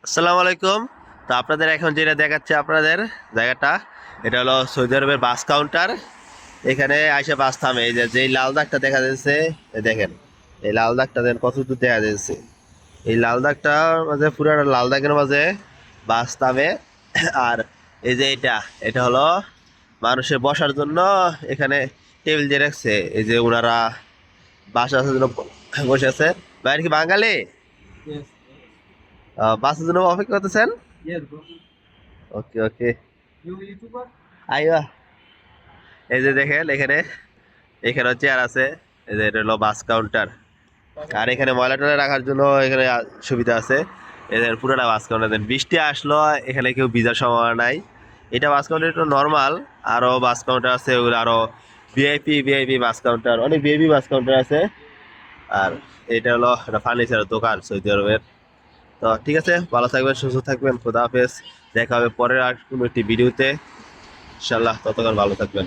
আসসালামু আলাইকুম। তো আপনাদের এখন যেটা দেখাচ্ছে আপনাদের জায়গাটা, এটা হলো সৌদি আরবের বাস কাউন্টার। এখানে আইসা বাস থামে। এই যে যেই লাল দাগটা দেখা যাচ্ছে, এই দেখেন এই লাল দাগটা দেখেন কত দূর দেখা যাচ্ছে। এই লাল দাগটার মাঝে পুরো লাল দাগের মাঝে বাস থামে। আর এই যে এটা হলো মানুষের বসার জন্য। এখানে টেবিল দিয়ে রাখছে, এই যে ওনারা বাস আসার জন্য বসে আছে। বাইরে কি বাঙালি? Yes, বাসের জন্য অপেক্ষা করতেছেন? yes, bro. Okay okay, You YouTuber? আইবা। এই যে দেখেন এখানে এখানে চেয়ার আছে। এই যে এটা হলো বাস কাউন্টার। আর এখানে ময়লা টয়লা রাখার জন্য এখানে সুবিধা আছে। এদের পুরোটা বাস কাউন্টার। দেন বৃষ্টি আসলো, এখানে কেউ ভিজার সম্ভাবনা নাই। এটা বাস কাউন্টার একটু নর্মাল। আরও বাস কাউন্টার আছে, ওগুলো আরও ভিআইপি বাস কাউন্টার, অনেক ভিআইপি বাস কাউন্টার আছে। আর এটা হলো একটা ফার্নিচারের দোকান সৌদি আরবের। তো ঠিক আছে, ভালো থাকবেন, সুস্থ থাকবেন, খোদা হাফেজ। দেখা হবে পরের আর কোনো একটি ভিডিওতে, ইনশাল্লাহ। ততক্ষণ ভালো থাকবেন।